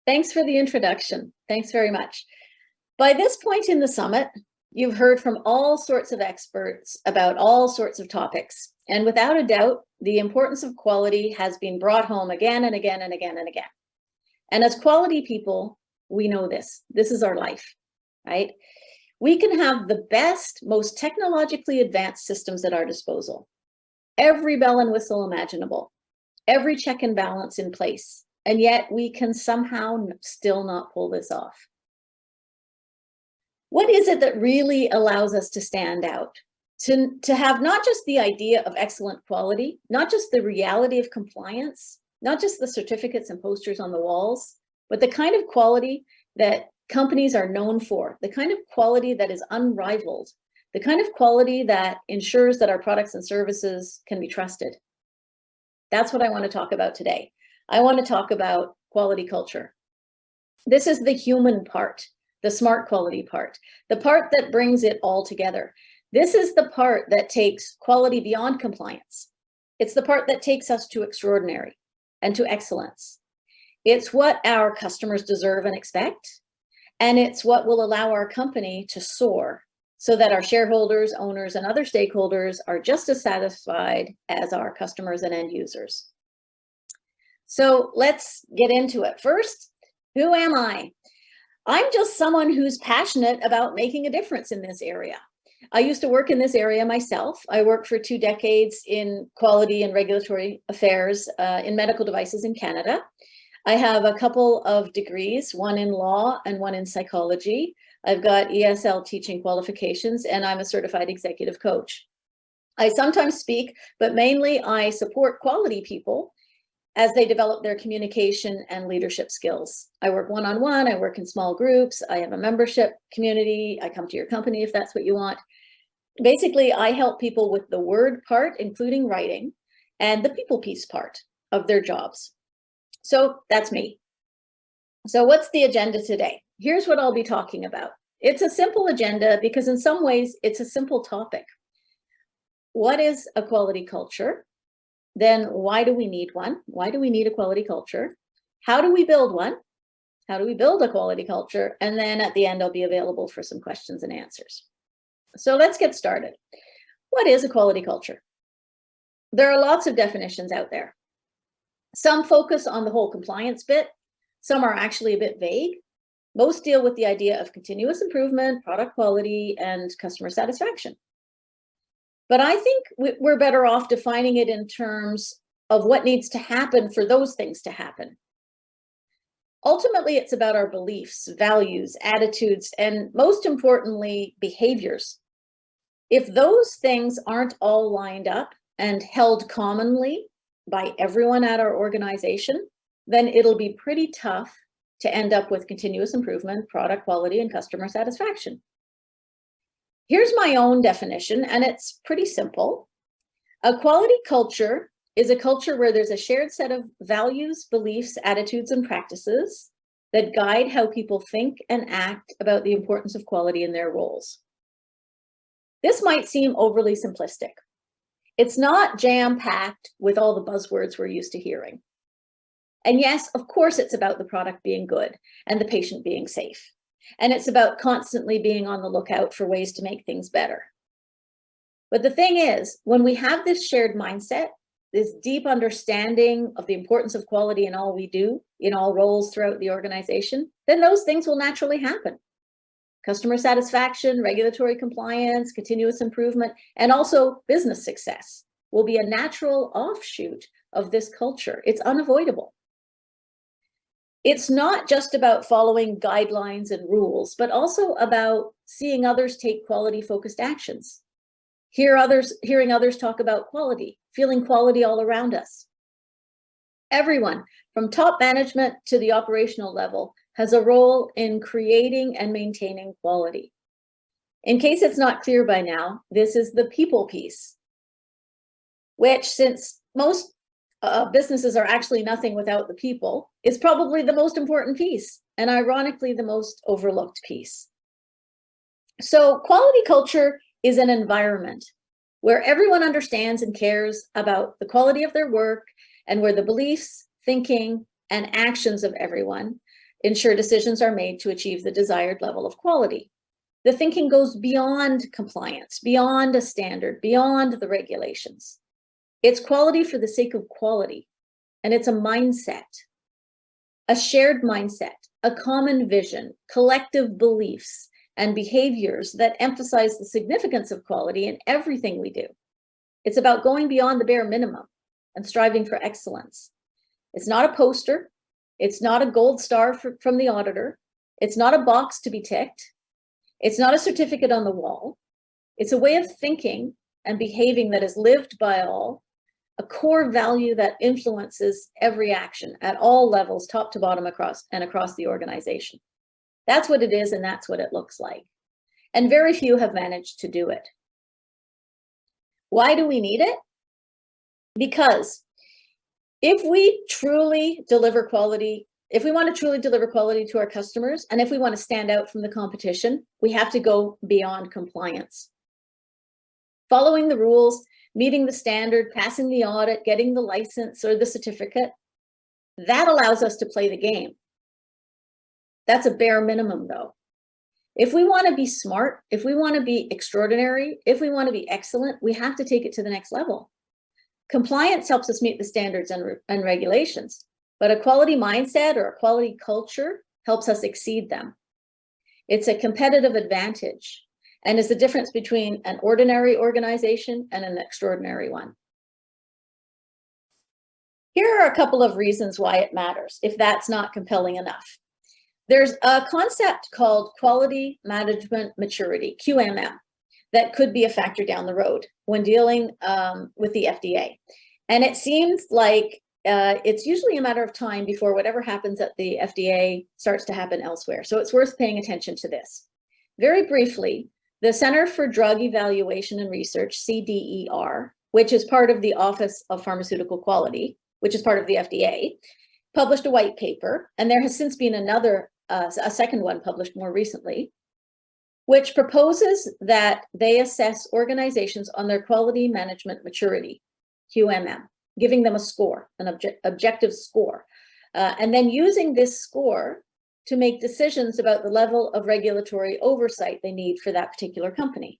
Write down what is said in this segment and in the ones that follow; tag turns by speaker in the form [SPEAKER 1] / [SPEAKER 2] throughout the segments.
[SPEAKER 1] Thanks for the introduction. Thanks very much. By this point in the summit, you've heard from all sorts of experts about all sorts of topics. And without a doubt, the importance of quality has been brought home again and again and again and again. And as quality people, we know this. This is our life, right? We can have the best, most technologically advanced systems at our disposal. Every bell and whistle imaginable, every check and balance in place. And yet we can somehow still not pull this off. What is it that really allows us to stand out? To have not just the idea of excellent quality, not just the reality of compliance, not just the certificates and posters on the walls, but the kind of quality that companies are known for, the kind of quality that is unrivaled, the kind of quality that ensures that our products and services can be trusted. That's what I want to talk about today. I want to talk about quality culture. This is the human part, the smart quality part, the part that brings it all together. This is the part that takes quality beyond compliance. It's the part that takes us to extraordinary and to excellence. It's what our customers deserve and expect, and it's what will allow our company to soar so that our shareholders, owners, and other stakeholders are just as satisfied as our customers and end users. So let's get into it. First, who am I? I'm just someone who's passionate about making a difference in this area. I used to work in this area myself. I worked for 2 decades in quality and regulatory affairs in medical devices in Canada. I have a couple of degrees, one in law and one in psychology. I've got ESL teaching qualifications, and I'm a certified executive coach. I sometimes speak, but mainly I support quality people as they develop their communication and leadership skills. I work one-on-one, I work in small groups, I have a membership community, I come to your company if that's what you want. Basically, I help people with the word part, including writing, and the people piece part of their jobs. So that's me. So what's the agenda today? Here's what I'll be talking about. It's a simple agenda because in some ways it's a simple topic. What is a quality culture? Then why do we need one? Why do we need a quality culture? How do we build one? How do we build a quality culture? And then at the end, I'll be available for some questions and answers. So let's get started. What is a quality culture? There are lots of definitions out there. Some focus on the whole compliance bit. Some are actually a bit vague. Most deal with the idea of continuous improvement, product quality, and customer satisfaction. But I think we're better off defining it in terms of what needs to happen for those things to happen. Ultimately, it's about our beliefs, values, attitudes, and most importantly, behaviors. If those things aren't all lined up and held commonly by everyone at our organization, then it'll be pretty tough to end up with continuous improvement, product quality, and customer satisfaction. Here's my own definition, and it's pretty simple. A quality culture is a culture where there's a shared set of values, beliefs, attitudes, and practices that guide how people think and act about the importance of quality in their roles. This might seem overly simplistic. It's not jam-packed with all the buzzwords we're used to hearing. And yes, of course, it's about the product being good and the patient being safe. And it's about constantly being on the lookout for ways to make things better. But the thing is, when we have this shared mindset, this deep understanding of the importance of quality in all we do, in all roles throughout the organization, then those things will naturally happen. Customer satisfaction, regulatory compliance, continuous improvement, and also business success will be a natural offshoot of this culture. It's unavoidable. It's not just about following guidelines and rules, but also about seeing others take quality-focused actions. Hearing others talk about quality, feeling quality all around us. Everyone, from top management to the operational level, has a role in creating and maintaining quality. In case it's not clear by now, this is the people piece, which, since most businesses are actually nothing without the people, is probably the most important piece, and ironically, the most overlooked piece. So quality culture is an environment where everyone understands and cares about the quality of their work, and where the beliefs, thinking, and actions of everyone ensure decisions are made to achieve the desired level of quality. The thinking goes beyond compliance, beyond a standard, beyond the regulations. It's quality for the sake of quality, and it's a mindset, a shared mindset, a common vision, collective beliefs, and behaviors that emphasize the significance of quality in everything we do. It's about going beyond the bare minimum and striving for excellence. It's not a poster. It's not a gold star from the auditor. It's not a box to be ticked. It's not a certificate on the wall. It's a way of thinking and behaving that is lived by all, a core value that influences every action at all levels, top to bottom, across the organization. That's what it is, and that's what it looks like. And very few have managed to do it. Why do we need it? Because if we truly deliver quality, if we want to truly deliver quality to our customers, and if we want to stand out from the competition, we have to go beyond compliance. Following the rules, meeting the standard, passing the audit, getting the license or the certificate, that allows us to play the game. That's a bare minimum, though. If we want to be smart, if we want to be extraordinary, if we want to be excellent, we have to take it to the next level. Compliance helps us meet the standards and regulations, but a quality mindset or a quality culture helps us exceed them. It's a competitive advantage and is the difference between an ordinary organization and an extraordinary one. Here are a couple of reasons why it matters, if that's not compelling enough. There's a concept called quality management maturity, QMM, that could be a factor down the road when dealing with the FDA. And it seems like it's usually a matter of time before whatever happens at the FDA starts to happen elsewhere. So it's worth paying attention to this. Very briefly, the Center for Drug Evaluation and Research, CDER, which is part of the Office of Pharmaceutical Quality, which is part of the FDA, published a white paper, and there has since been a second one published more recently, which proposes that they assess organizations on their quality management maturity, QMM, giving them a score, an objective score, and then using this score to make decisions about the level of regulatory oversight they need for that particular company.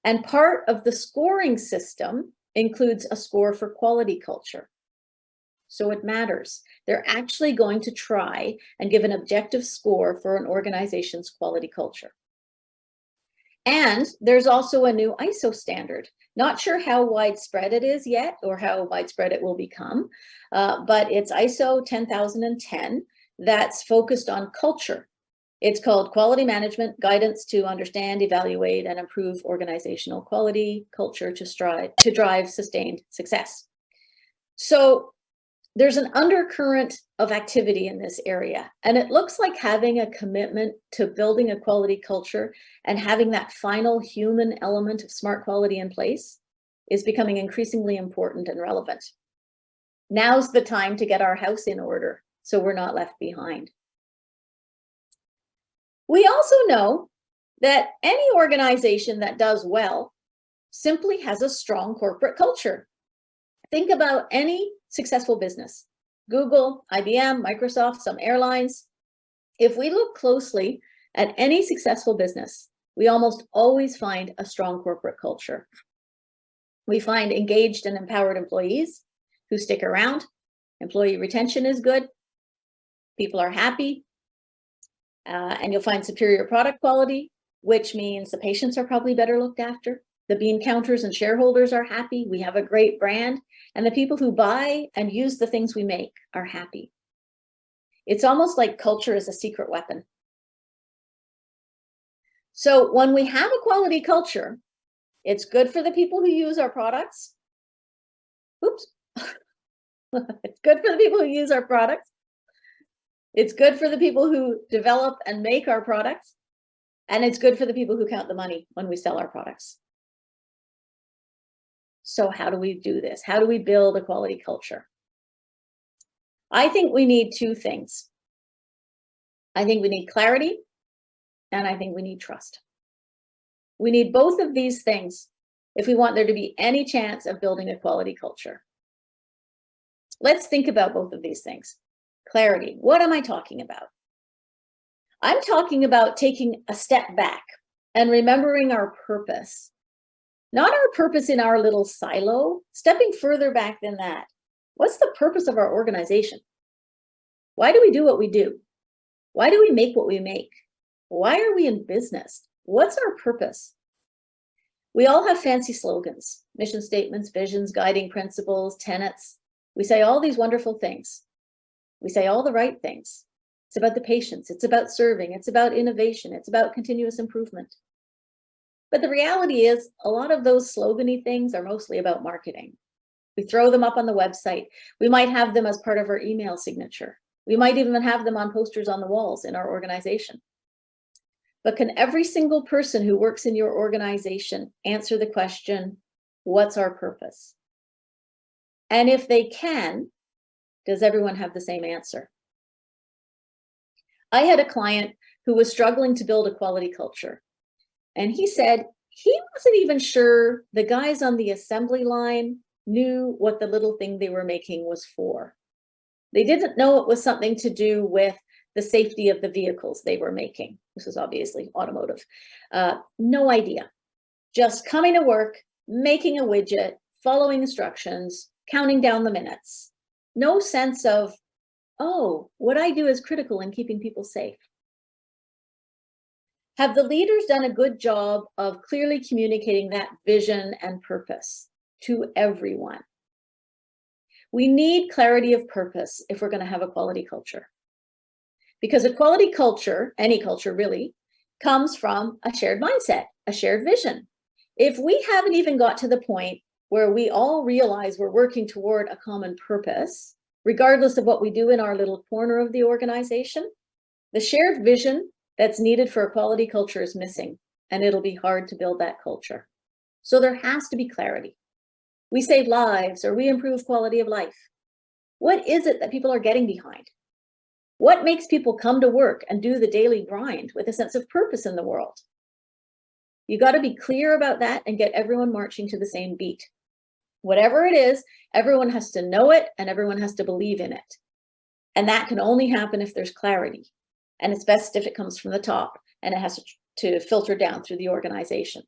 [SPEAKER 1] And part of the scoring system includes a score for quality culture. So it matters. They're actually going to try and give an objective score for an organization's quality culture. And there's also a new ISO standard. Not sure how widespread it is yet or how widespread it will become, but it's ISO 10010 that's focused on culture. It's called Quality Management Guidance to Understand, Evaluate, and Improve Organizational Quality Culture to drive sustained success. So there's an undercurrent of activity in this area, and it looks like having a commitment to building a quality culture and having that final human element of smart quality in place is becoming increasingly important and relevant. Now's the time to get our house in order so we're not left behind. We also know that any organization that does well simply has a strong corporate culture. Think about any successful business, Google, IBM, Microsoft, some airlines. If we look closely at any successful business, we almost always find a strong corporate culture. We find engaged and empowered employees who stick around. Employee retention is good. People are happy. And you'll find superior product quality, which means the patients are probably better looked after. The bean counters and shareholders are happy. We have a great brand. And the people who buy and use the things we make are happy. It's almost like culture is a secret weapon. So when we have a quality culture, it's good for the people who use our products. Oops. It's good for the people who use our products. It's good for the people who develop and make our products. And it's good for the people who count the money when we sell our products. So how do we do this? How do we build a quality culture? I think we need two things. I think we need clarity, and I think we need trust. We need both of these things if we want there to be any chance of building a quality culture. Let's think about both of these things. Clarity. What am I talking about? I'm talking about taking a step back and remembering our purpose. Not our purpose in our little silo, stepping further back than that. What's the purpose of our organization? Why do we do what we do? Why do we make what we make? Why are we in business? What's our purpose? We all have fancy slogans, mission statements, visions, guiding principles, tenets. We say all these wonderful things. We say all the right things. It's about the patients. It's about serving. It's about innovation. It's about continuous improvement. But the reality is, a lot of those slogan-y things are mostly about marketing. We throw them up on the website. We might have them as part of our email signature. We might even have them on posters on the walls in our organization. But can every single person who works in your organization answer the question, what's our purpose? And if they can, does everyone have the same answer? I had a client who was struggling to build a quality culture. And he said he wasn't even sure the guys on the assembly line knew what the little thing they were making was for. They didn't know it was something to do with the safety of the vehicles they were making. This is obviously automotive. No idea. Just coming to work, making a widget, following instructions, counting down the minutes. No sense of, oh, what I do is critical in keeping people safe. Have the leaders done a good job of clearly communicating that vision and purpose to everyone? We need clarity of purpose if we're going to have a quality culture. Because a quality culture, any culture really, comes from a shared mindset, a shared vision. If we haven't even got to the point where we all realize we're working toward a common purpose, regardless of what we do in our little corner of the organization, the shared vision that's needed for a quality culture is missing, and it'll be hard to build that culture. So there has to be clarity. We save lives or we improve quality of life. What is it that people are getting behind? What makes people come to work and do the daily grind with a sense of purpose in the world? You got to be clear about that and get everyone marching to the same beat. Whatever it is, everyone has to know it and everyone has to believe in it. And that can only happen if there's clarity. And it's best if it comes from the top and it has to filter down through the organization.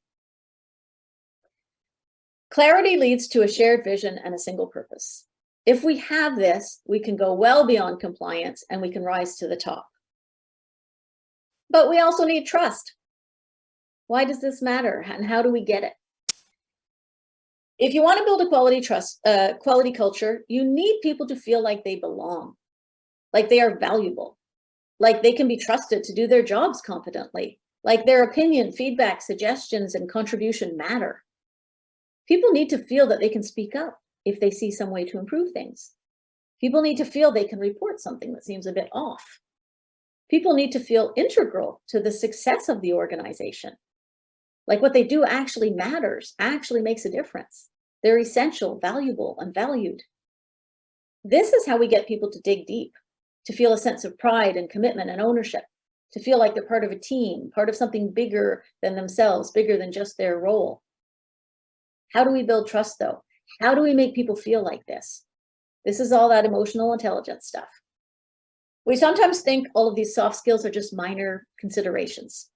[SPEAKER 1] Clarity leads to a shared vision and a single purpose. If we have this, we can go well beyond compliance and we can rise to the top. But we also need trust. Why does this matter and how do we get it? If you want to build a quality culture, you need people to feel like they belong, like they are valuable, like they can be trusted to do their jobs competently, like their opinion, feedback, suggestions, and contribution matter. People need to feel that they can speak up if they see some way to improve things. People need to feel they can report something that seems a bit off. People need to feel integral to the success of the organization. Like what they do actually matters, actually makes a difference. They're essential, valuable, and valued. This is how we get people to dig deep, to feel a sense of pride and commitment and ownership, to feel like they're part of a team, part of something bigger than themselves, bigger than just their role. How do we build trust though? How do we make people feel like this? This is all that emotional intelligence stuff. We sometimes think all of these soft skills are just minor considerations.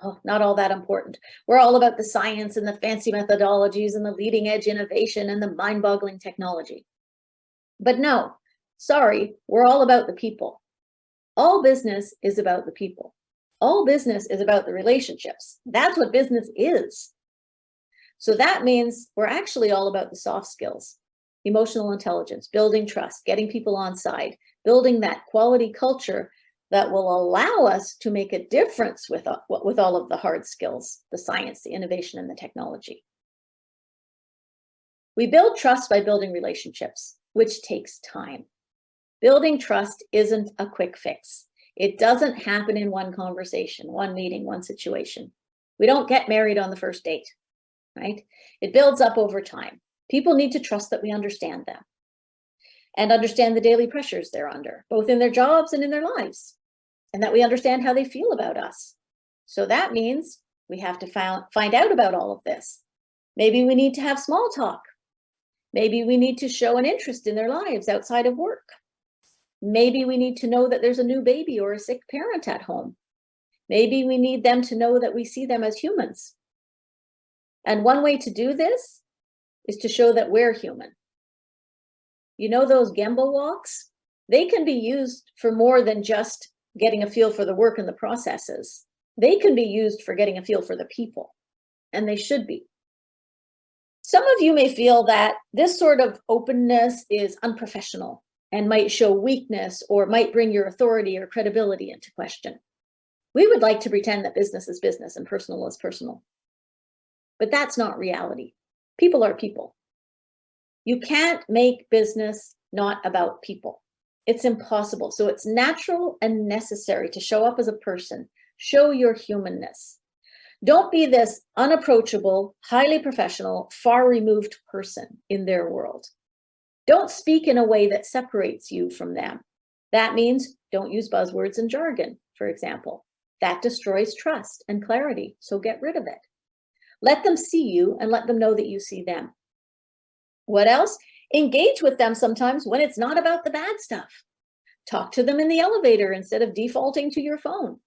[SPEAKER 1] Oh, not all that important. We're all about the science and the fancy methodologies and the leading edge innovation and the mind-boggling technology. But no, sorry, we're all about the people. All business is about the people. All business is about the relationships. That's what business is. So that means we're actually all about the soft skills, emotional intelligence, building trust, getting people on side, building that quality culture that will allow us to make a difference with all of the hard skills, the science, the innovation, and the technology. We build trust by building relationships, which takes time. Building trust isn't a quick fix. It doesn't happen in one conversation, one meeting, one situation. We don't get married on the first date, right? It builds up over time. People need to trust that we understand them and understand the daily pressures they're under, both in their jobs and in their lives, and that we understand how they feel about us. So that means we have to find out about all of this. Maybe we need to have small talk. Maybe we need to show an interest in their lives outside of work. Maybe we need to know that there's a new baby or a sick parent at home. Maybe we need them to know that we see them as humans. And one way to do this is to show that we're human. You know those Gemba walks? They can be used for more than just getting a feel for the work and the processes. They can be used for getting a feel for the people, and they should be. Some of you may feel that this sort of openness is unprofessional and might show weakness or might bring your authority or credibility into question. We would like to pretend that business is business and personal is personal. But that's not reality. People are people. You can't make business not about people. It's impossible. So it's natural and necessary to show up as a person, show your humanness. Don't be this unapproachable, highly professional, far removed person in their world. Don't speak in a way that separates you from them. That means don't use buzzwords and jargon, for example. That destroys trust and clarity, so get rid of it. Let them see you and let them know that you see them. What else? Engage with them sometimes when it's not about the bad stuff. Talk to them in the elevator instead of defaulting to your phone.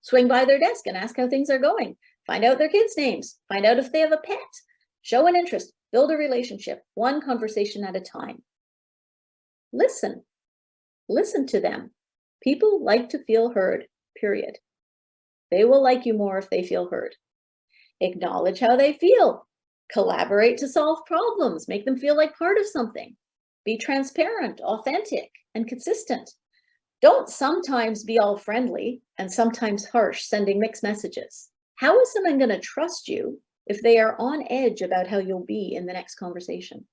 [SPEAKER 1] Swing by their desk and ask how things are going. Find out their kids' names. Find out if they have a pet. Show an interest. Build a relationship, one conversation at a time. Listen. Listen to them. People like to feel heard, period. They will like you more if they feel heard. Acknowledge how they feel. Collaborate to solve problems. Make them feel like part of something. Be transparent, authentic, and consistent. Don't sometimes be all friendly and sometimes harsh, sending mixed messages. How is someone going to trust you if they are on edge about how you'll be in the next conversation?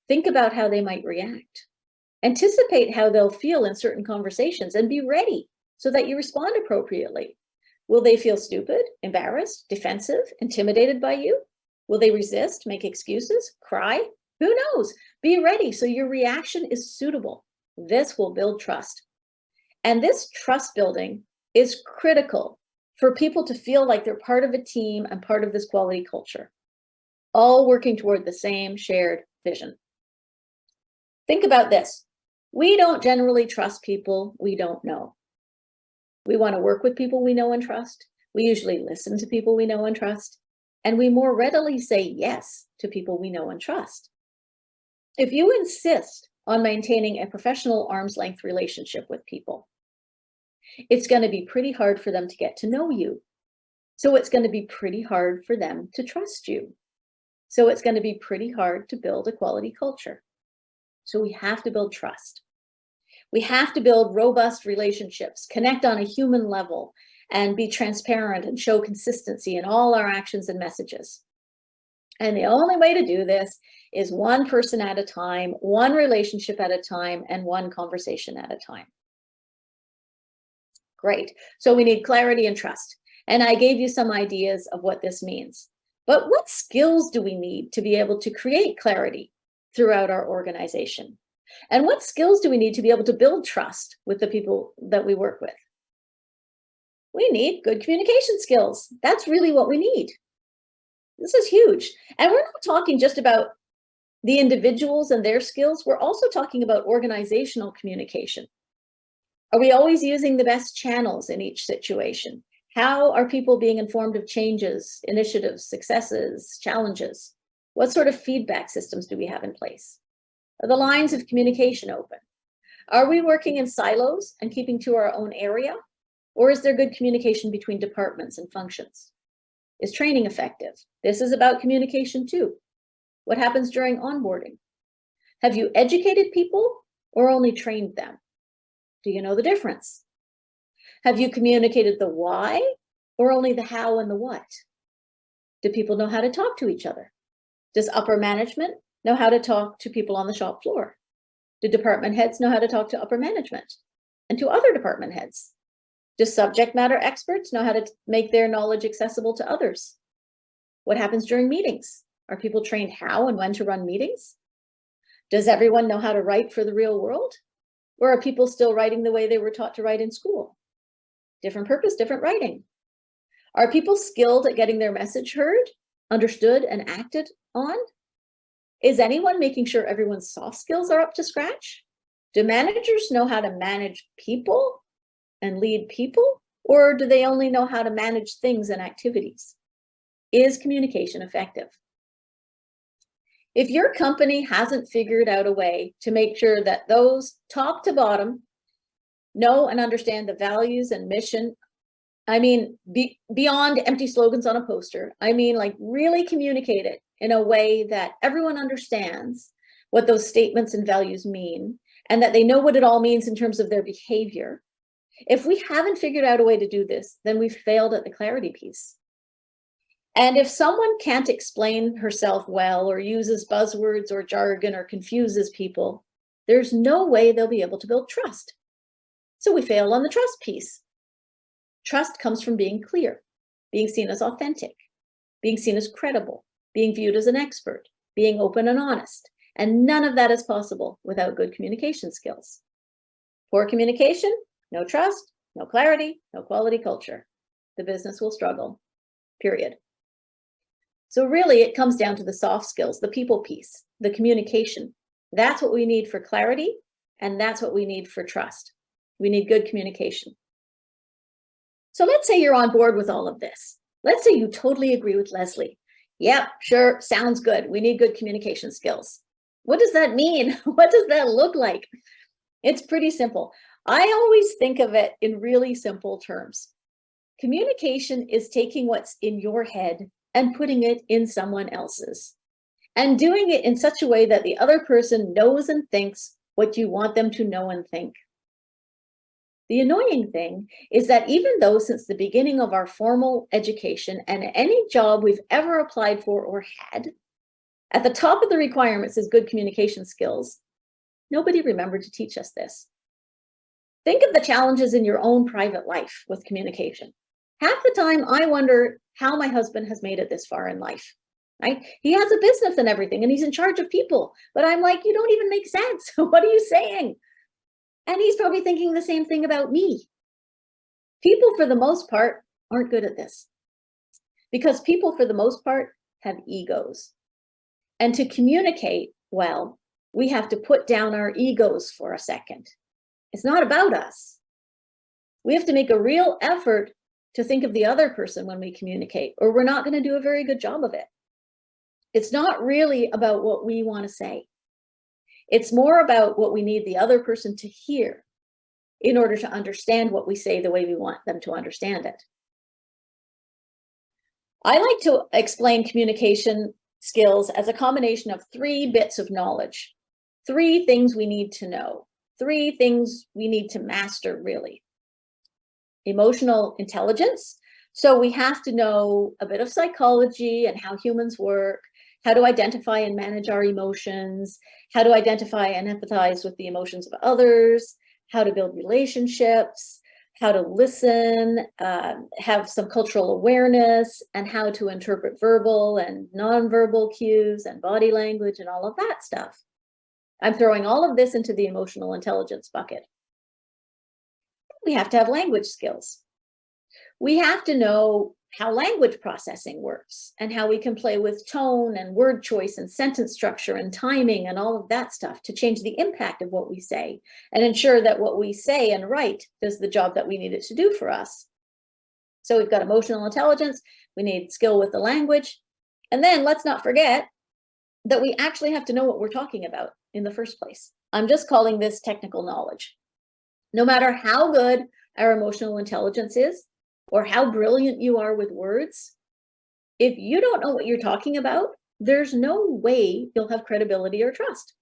[SPEAKER 1] Think about how they might react. Anticipate how they'll feel in certain conversations and be ready so that you respond appropriately. Will they feel stupid, embarrassed, defensive, intimidated by you? Will they resist, make excuses, cry? Who knows? Be ready so your reaction is suitable. This will build trust. And this trust building is critical for people to feel like they're part of a team and part of this quality culture, all working toward the same shared vision. Think about this. We don't generally trust people we don't know. We want to work with people we know and trust. We usually listen to people we know and trust. And we more readily say yes to people we know and trust. If you insist on maintaining a professional arm's length relationship with people, it's going to be pretty hard for them to get to know you. So it's going to be pretty hard for them to trust you. So it's going to be pretty hard to build a quality culture. So we have to build trust. We have to build robust relationships, connect on a human level, and be transparent and show consistency in all our actions and messages. And the only way to do this is one person at a time, one relationship at a time, and one conversation at a time. Great. So we need clarity and trust. And I gave you some ideas of what this means. But what skills do we need to be able to create clarity throughout our organization? And what skills do we need to be able to build trust with the people that we work with? We need good communication skills. That's really what we need. This is huge. And we're not talking just about the individuals and their skills. We're also talking about organizational communication. Are we always using the best channels in each situation? How are people being informed of changes, initiatives, successes, challenges? What sort of feedback systems do we have in place? Are the lines of communication open? Are we working in silos and keeping to our own area? Or is there good communication between departments and functions? Is training effective? This is about communication too. What happens during onboarding? Have you educated people or only trained them? Do you know the difference? Have you communicated the why or only the how and the what? Do people know how to talk to each other? Does upper management know how to talk to people on the shop floor? Do department heads know how to talk to upper management and to other department heads? Do subject matter experts know how to make their knowledge accessible to others? What happens during meetings? Are people trained how and when to run meetings? Does everyone know how to write for the real world? Or are people still writing the way they were taught to write in school? Different purpose, different writing. Are people skilled at getting their message heard, understood, and acted on? Is anyone making sure everyone's soft skills are up to scratch? Do managers know how to manage people and lead people, or do they only know how to manage things and activities? Is communication effective? If your company hasn't figured out a way to make sure that those top to bottom know and understand the values and mission, I mean, beyond empty slogans on a poster, I mean, like really communicate it in a way that everyone understands what those statements and values mean, and that they know what it all means in terms of their behavior. If we haven't figured out a way to do this, then we've failed at the clarity piece. And if someone can't explain herself well, or uses buzzwords or jargon, or confuses people, there's no way they'll be able to build trust. So we fail on the trust piece. Trust comes from being clear, being seen as authentic, being seen as credible, being viewed as an expert, being open and honest. And none of that is possible without good communication skills. Poor communication, no trust, no clarity, no quality culture. The business will struggle, period. So really, it comes down to the soft skills, the people piece, the communication. That's what we need for clarity, and that's what we need for trust. We need good communication. So let's say you're on board with all of this. Let's say you totally agree with Lesley. Yep, sure, sounds good. We need good communication skills. What does that mean? What does that look like? It's pretty simple. I always think of it in really simple terms. Communication is taking what's in your head and putting it in someone else's, and doing it in such a way that the other person knows and thinks what you want them to know and think. The annoying thing is that even though since the beginning of our formal education and any job we've ever applied for or had, at the top of the requirements is good communication skills, nobody remembered to teach us this. Think of the challenges in your own private life with communication. Half the time I wonder how my husband has made it this far in life, right? He has a business and everything, and he's in charge of people, but I'm like, you don't even make sense. What are you saying? And he's probably thinking the same thing about me. People, for the most part, aren't good at this, because people, for the most part, have egos. And to communicate well, we have to put down our egos for a second. It's not about us. We have to make a real effort to think of the other person when we communicate, or we're not going to do a very good job of it. It's not really about what we want to say. It's more about what we need the other person to hear in order to understand what we say the way we want them to understand it. I like to explain communication skills as a combination of 3 bits of knowledge, 3 things we need to know, 3 things we need to master, really. Emotional intelligence. So we have to know a bit of psychology and how humans work, how to identify and manage our emotions, how to identify and empathize with the emotions of others, how to build relationships, how to listen, have some cultural awareness, and how to interpret verbal and nonverbal cues and body language and all of that stuff. I'm throwing all of this into the emotional intelligence bucket. We have to have language skills. We have to know how language processing works and how we can play with tone and word choice and sentence structure and timing and all of that stuff to change the impact of what we say and ensure that what we say and write does the job that we need it to do for us. So we've got emotional intelligence, we need skill with the language, and then let's not forget that we actually have to know what we're talking about in the first place. I'm just calling this technical knowledge. No matter how good our emotional intelligence is, or how brilliant you are with words, if you don't know what you're talking about, there's no way you'll have credibility or trust.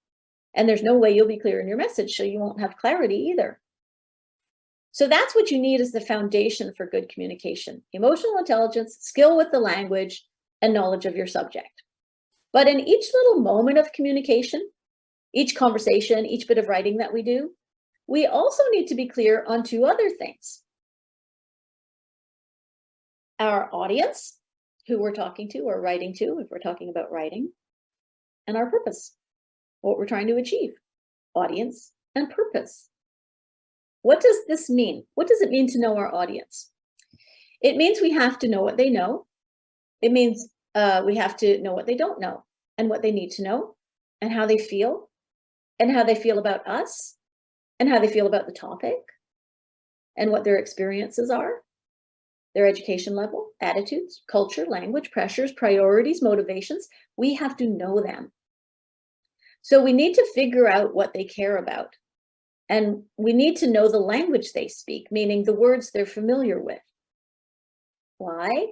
[SPEAKER 1] And there's no way you'll be clear in your message, so you won't have clarity either. So that's what you need as the foundation for good communication: emotional intelligence, skill with the language, and knowledge of your subject. But in each little moment of communication, each conversation, each bit of writing that we do, we also need to be clear on 2 other things: our audience, who we're talking to or writing to, if we're talking about writing, and our purpose, what we're trying to achieve. Audience and purpose. What does this mean? What does it mean to know our audience? It means we have to know what they know. It means we have to know what they don't know, and what they need to know, and how they feel about us, and how they feel about the topic and what their experiences are, their education level, attitudes, culture, language, pressures, priorities, motivations. We have to know them. So we need to figure out what they care about. And we need to know the language they speak, meaning the words they're familiar with. Why?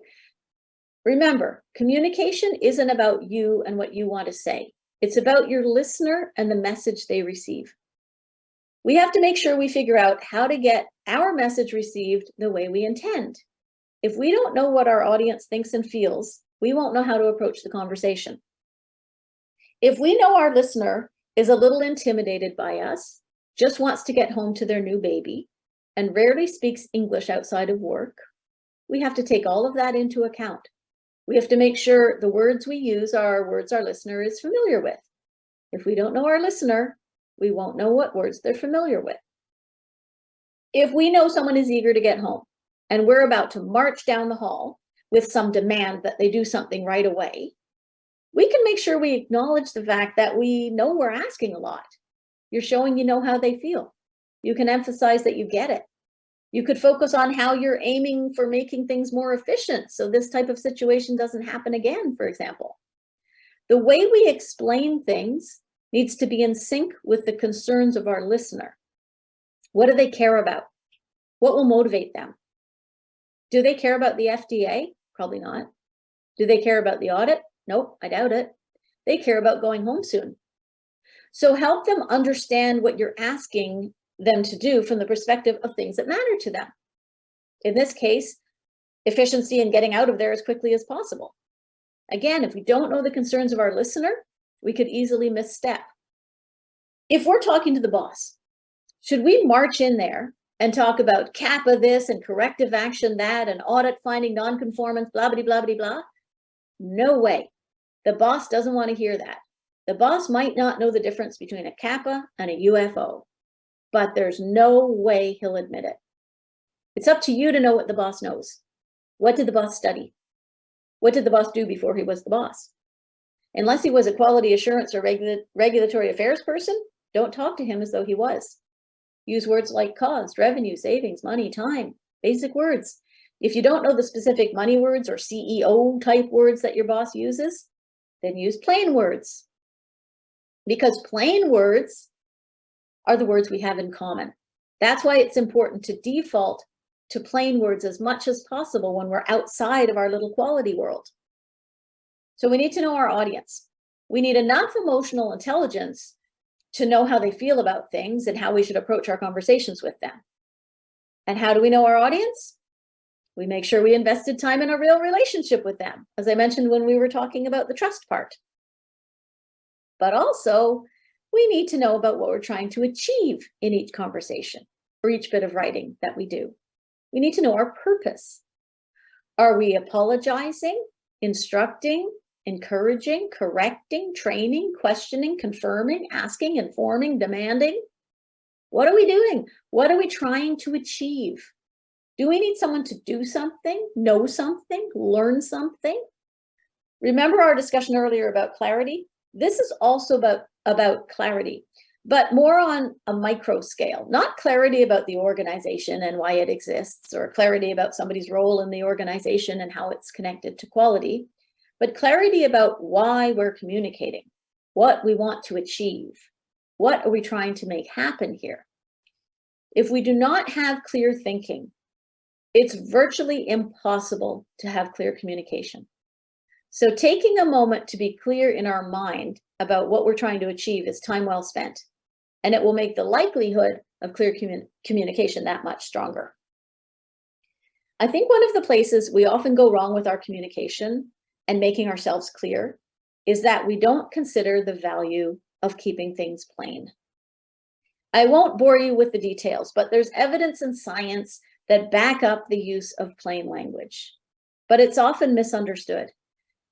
[SPEAKER 1] Remember, communication isn't about you and what you want to say. It's about your listener and the message they receive. We have to make sure we figure out how to get our message received the way we intend. If we don't know what our audience thinks and feels, we won't know how to approach the conversation. If we know our listener is a little intimidated by us, just wants to get home to their new baby, and rarely speaks English outside of work, we have to take all of that into account. We have to make sure the words we use are words our listener is familiar with. If we don't know our listener, we won't know what words they're familiar with. If we know someone is eager to get home and we're about to march down the hall with some demand that they do something right away, we can make sure we acknowledge the fact that we know we're asking a lot. You're showing you know how they feel. You can emphasize that you get it. You could focus on how you're aiming for making things more efficient so this type of situation doesn't happen again, for example. The way we explain things needs to be in sync with the concerns of our listener. What do they care about? What will motivate them? Do they care about the FDA? Probably not. Do they care about the audit? Nope, I doubt it. They care about going home soon. So help them understand what you're asking them to do from the perspective of things that matter to them. In this case, efficiency and getting out of there as quickly as possible. Again, if we don't know the concerns of our listener, we could easily misstep. If we're talking to the boss, should we march in there and talk about CAPA this and corrective action that and audit finding nonconformance, blah, blah, blah, blah, blah? No way. The boss doesn't want to hear that. The boss might not know the difference between a CAPA and a UFO, but there's no way he'll admit it. It's up to you to know what the boss knows. What did the boss study? What did the boss do before he was the boss? Unless he was a quality assurance or regulatory affairs person, don't talk to him as though he was. Use words like cost, revenue, savings, money, time, basic words. If you don't know the specific money words or CEO type words that your boss uses, then use plain words. Because plain words are the words we have in common. That's why it's important to default to plain words as much as possible when we're outside of our little quality world. So we need to know our audience. We need enough emotional intelligence to know how they feel about things and how we should approach our conversations with them. And how do we know our audience? We make sure we invested time in a real relationship with them, as I mentioned when we were talking about the trust part. But also, we need to know about what we're trying to achieve in each conversation or each bit of writing that we do. We need to know our purpose. Are we apologizing, instructing, encouraging, correcting, training, questioning, confirming, asking, informing, demanding? What are we doing? What are we trying to achieve? Do we need someone to do something, know something, learn something? Remember our discussion earlier about clarity? This is also about clarity, but more on a micro scale, not clarity about the organization and why it exists, or clarity about somebody's role in the organization and how it's connected to quality, but clarity about why we're communicating, what we want to achieve, what are we trying to make happen here. If we do not have clear thinking, it's virtually impossible to have clear communication. So taking a moment to be clear in our mind about what we're trying to achieve is time well spent, and it will make the likelihood of clear communication that much stronger. I think one of the places we often go wrong with our communication and making ourselves clear is that we don't consider the value of keeping things plain. I won't bore you with the details, but there's evidence in science that back up the use of plain language, but it's often misunderstood.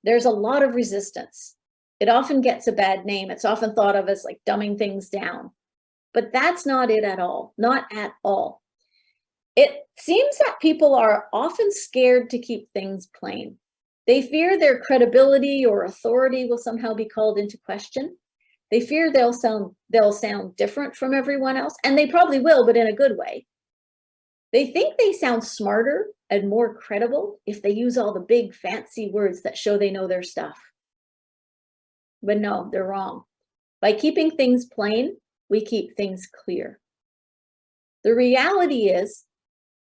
[SPEAKER 1] There's a lot of resistance. It often gets a bad name. It's often thought of as like dumbing things down, but that's not it at all, not at all. It seems that people are often scared to keep things plain. They fear their credibility or authority will somehow be called into question. They fear they'll sound different from everyone else, and they probably will, but in a good way. They think they sound smarter and more credible if they use all the big fancy words that show they know their stuff. But no, they're wrong. By keeping things plain, we keep things clear. The reality is,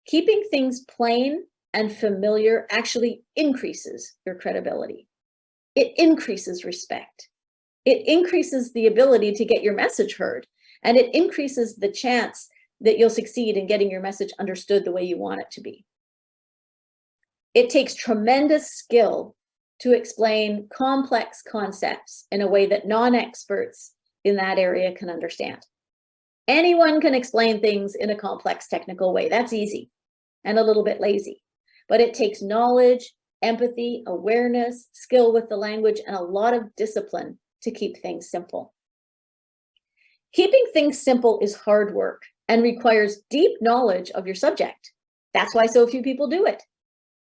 [SPEAKER 1] keeping things plain and familiar actually increases your credibility. It increases respect. It increases the ability to get your message heard, and it increases the chance that you'll succeed in getting your message understood the way you want it to be. It takes tremendous skill to explain complex concepts in a way that non-experts in that area can understand. Anyone can explain things in a complex technical way. That's easy and a little bit lazy. But it takes knowledge, empathy, awareness, skill with the language, and a lot of discipline to keep things simple. Keeping things simple is hard work and requires deep knowledge of your subject. That's why so few people do it.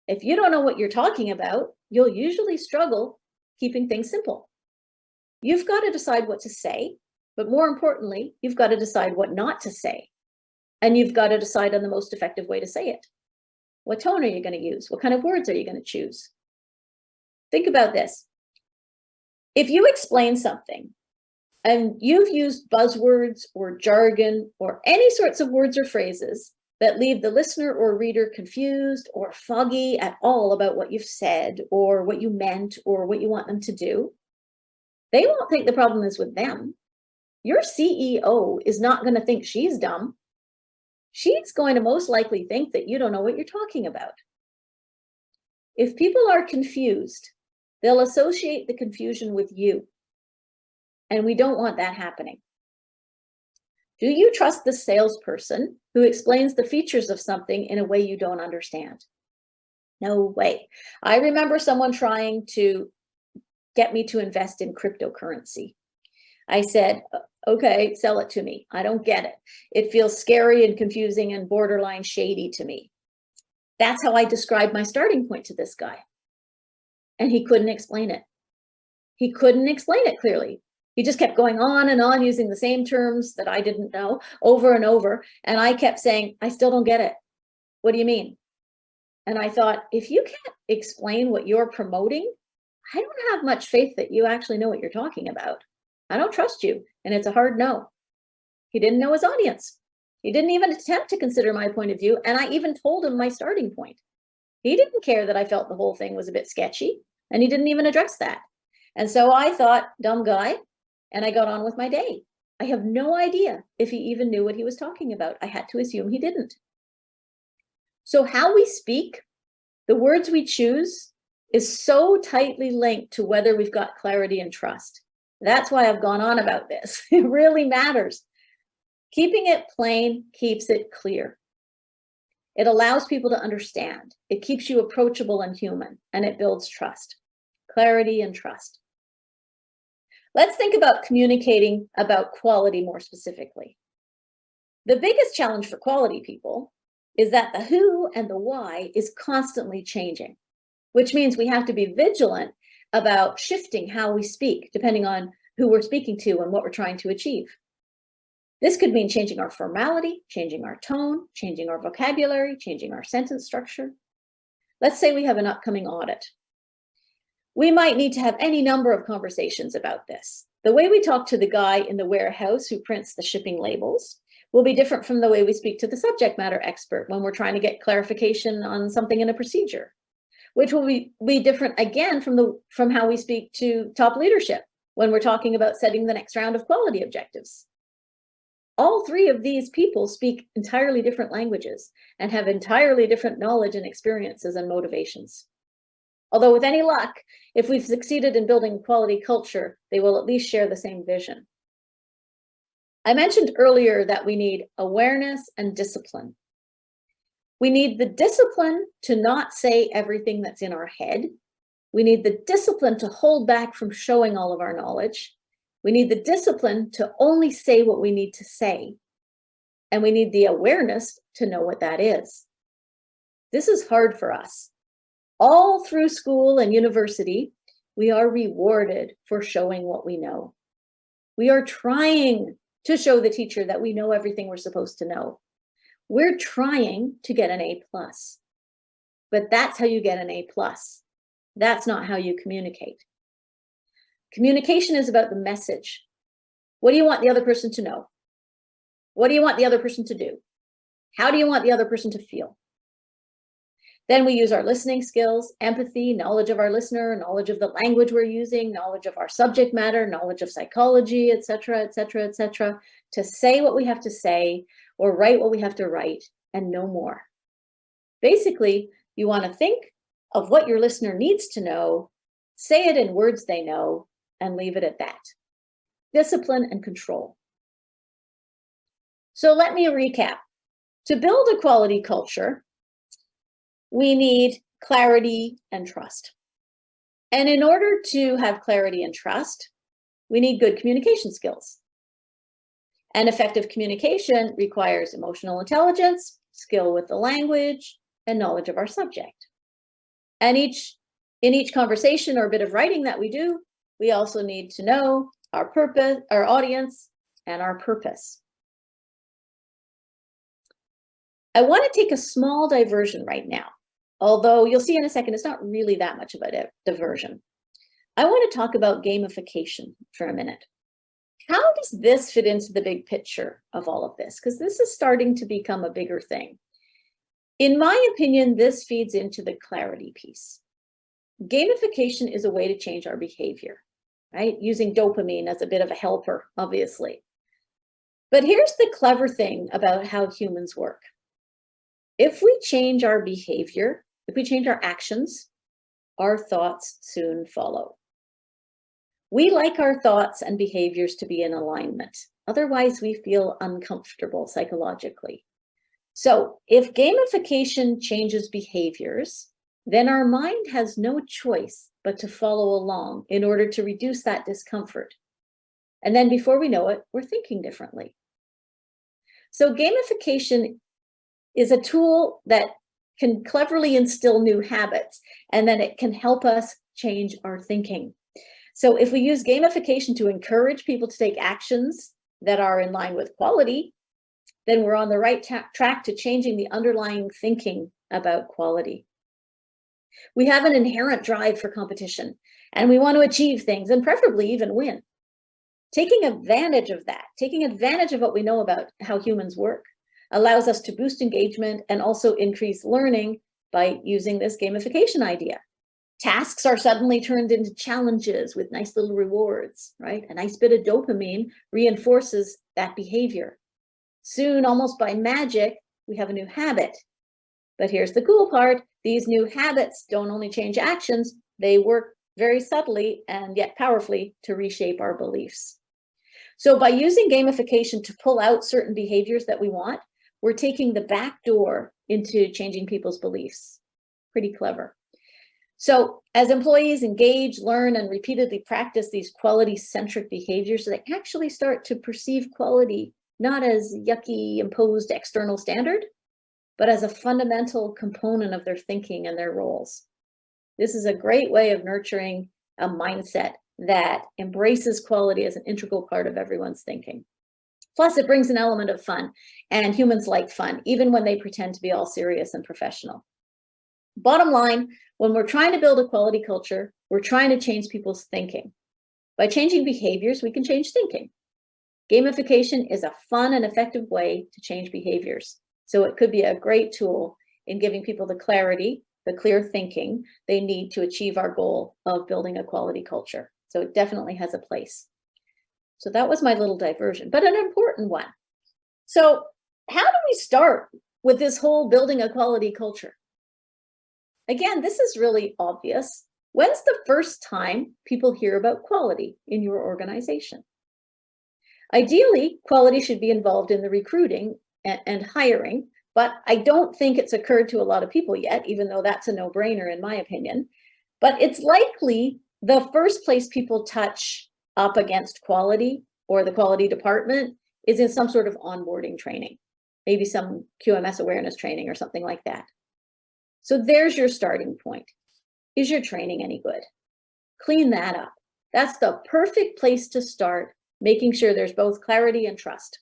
[SPEAKER 1] If you don't know what you're talking about, you'll usually struggle keeping things simple. You've got to decide what to say, but more importantly, you've got to decide what not to say. And you've got to decide on the most effective way to say it. What tone are you going to use? What kind of words are you going to choose? Think about this. If you explain something and you've used buzzwords or jargon or any sorts of words or phrases that leave the listener or reader confused or foggy at all about what you've said or what you meant or what you want them to do, they won't think the problem is with them. Your CEO is not going to think she's dumb. She's going to most likely think that you don't know what you're talking about. If people are confused, they'll associate the confusion with you. And we don't want that happening. Do you trust the salesperson who explains the features of something in a way you don't understand? No way. I remember someone trying to get me to invest in cryptocurrency. I said, okay, sell it to me. I don't get it. It feels scary and confusing and borderline shady to me. That's how I described my starting point to this guy. And he couldn't explain it. He couldn't explain it clearly. He just kept going on and on using the same terms that I didn't know over and over. And I kept saying, I still don't get it. What do you mean? And I thought, if you can't explain what you're promoting, I don't have much faith that you actually know what you're talking about. I don't trust you. And it's a hard no. He didn't know his audience. He didn't even attempt to consider my point of view. And I even told him my starting point. He didn't care that I felt the whole thing was a bit sketchy. And he didn't even address that. And so I thought, dumb guy. And I got on with my day. I have no idea if he even knew what he was talking about. I had to assume he didn't. So how we speak, the words we choose, is so tightly linked to whether we've got clarity and trust. That's why I've gone on about this. It really matters. Keeping it plain keeps it clear. It allows people to understand. It keeps you approachable and human, and it builds trust. Clarity and trust. Let's think about communicating about quality more specifically. The biggest challenge for quality people is that the who and the why is constantly changing, which means we have to be vigilant about shifting how we speak, depending on who we're speaking to and what we're trying to achieve. This could mean changing our formality, changing our tone, changing our vocabulary, changing our sentence structure. Let's say we have an upcoming audit. We might need to have any number of conversations about this. The way we talk to the guy in the warehouse who prints the shipping labels will be different from the way we speak to the subject matter expert when we're trying to get clarification on something in a procedure, which will be different again from how we speak to top leadership when we're talking about setting the next round of quality objectives. All three of these people speak entirely different languages and have entirely different knowledge and experiences and motivations. Although with any luck, if we've succeeded in building a quality culture, they will at least share the same vision. I mentioned earlier that we need awareness and discipline. We need the discipline to not say everything that's in our head. We need the discipline to hold back from showing all of our knowledge. We need the discipline to only say what we need to say. And we need the awareness to know what that is. This is hard for us. All through school and university, we are rewarded for showing what we know. We are trying to show the teacher that we know everything we're supposed to know. We're trying to get an A+. But that's how you get an A+. That's not how you communicate. Communication is about the message. What do you want the other person to know? What do you want the other person to do? How do you want the other person to feel? Then we use our listening skills, empathy, knowledge of our listener, knowledge of the language we're using, knowledge of our subject matter, knowledge of psychology, et cetera, to say what we have to say or write what we have to write and no more. Basically, you want to think of what your listener needs to know, say it in words they know, and leave it at that. Discipline and control. So let me recap. To build a quality culture, we need clarity and trust. And in order to have clarity and trust, we need good communication skills. And effective communication requires emotional intelligence, skill with the language, and knowledge of our subject. And in each conversation or bit of writing that we do, we also need to know our purpose, our audience, and our purpose. I want to take a small diversion right now, although you'll see in a second, it's not really that much of a diversion. I want to talk about gamification for a minute. How does this fit into the big picture of all of this? Because this is starting to become a bigger thing. In my opinion, this feeds into the clarity piece. Gamification is a way to change our behavior, right? Using dopamine as a bit of a helper, obviously. But here's the clever thing about how humans work. If we change our behavior, if we change our actions, our thoughts soon follow. We like our thoughts and behaviors to be in alignment. Otherwise, we feel uncomfortable psychologically. So if gamification changes behaviors, then our mind has no choice but to follow along in order to reduce that discomfort. And then before we know it, we're thinking differently. So gamification is a tool that can cleverly instill new habits, and then it can help us change our thinking. So if we use gamification to encourage people to take actions that are in line with quality, then we're on the right track to changing the underlying thinking about quality. We have an inherent drive for competition, and we want to achieve things and preferably even win. Taking advantage of that, taking advantage of what we know about how humans work, allows us to boost engagement and also increase learning by using this gamification idea. Tasks are suddenly turned into challenges with nice little rewards, right? A nice bit of dopamine reinforces that behavior. Soon, almost by magic, we have a new habit. But here's the cool part. These new habits don't only change actions, they work very subtly and yet powerfully to reshape our beliefs. So by using gamification to pull out certain behaviors that we want, we're taking the back door into changing people's beliefs. Pretty clever. So as employees engage, learn, and repeatedly practice these quality-centric behaviors, they actually start to perceive quality not as yucky, imposed external standard, but as a fundamental component of their thinking and their roles. This is a great way of nurturing a mindset that embraces quality as an integral part of everyone's thinking. Plus, it brings an element of fun, and humans like fun, even when they pretend to be all serious and professional. Bottom line, when we're trying to build a quality culture, we're trying to change people's thinking. By changing behaviors, we can change thinking. Gamification is a fun and effective way to change behaviors. So it could be a great tool in giving people the clarity, the clear thinking they need to achieve our goal of building a quality culture. So it definitely has a place. So that was my little diversion, but an important one. So how do we start with this whole building a quality culture? Again, this is really obvious. When's the first time people hear about quality in your organization? Ideally, quality should be involved in the recruiting and hiring, but I don't think it's occurred to a lot of people yet, even though that's a no-brainer in my opinion. But it's likely the first place people touch up against quality or the quality department is in some sort of onboarding training, maybe some QMS awareness training or something like that. So there's your starting point. Is your training any good? Clean that up. That's the perfect place to start making sure there's both clarity and trust.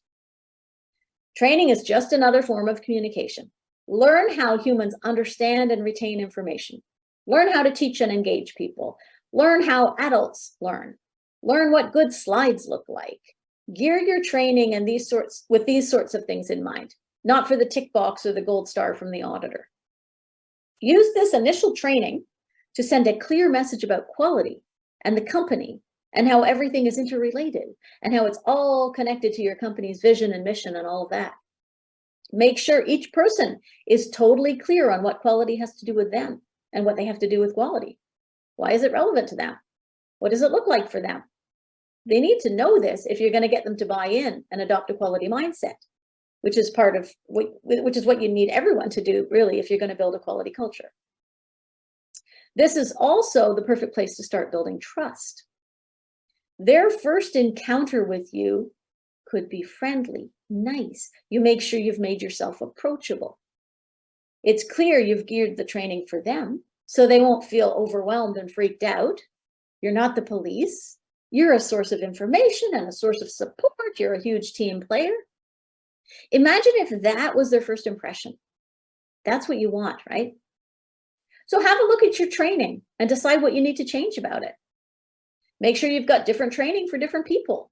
[SPEAKER 1] Training is just another form of communication. Learn how humans understand and retain information. Learn how to teach and engage people. Learn how adults learn. Learn what good slides look like. Gear your training and with these sorts of things in mind, not for the tick box or the gold star from the auditor. Use this initial training to send a clear message about quality and the company and how everything is interrelated and how it's all connected to your company's vision and mission and all of that. Make sure each person is totally clear on what quality has to do with them and what they have to do with quality. Why is it relevant to them? What does it look like for them? They need to know this if you're going to get them to buy in and adopt a quality mindset, which is what you need everyone to do, really, if you're going to build a quality culture. This is also the perfect place to start building trust. Their first encounter with you could be friendly, nice. You make sure you've made yourself approachable. It's clear you've geared the training for them, so they won't feel overwhelmed and freaked out. You're not the police. You're a source of information and a source of support. You're a huge team player. Imagine if that was their first impression. That's what you want, right? So have a look at your training and decide what you need to change about it. Make sure you've got different training for different people,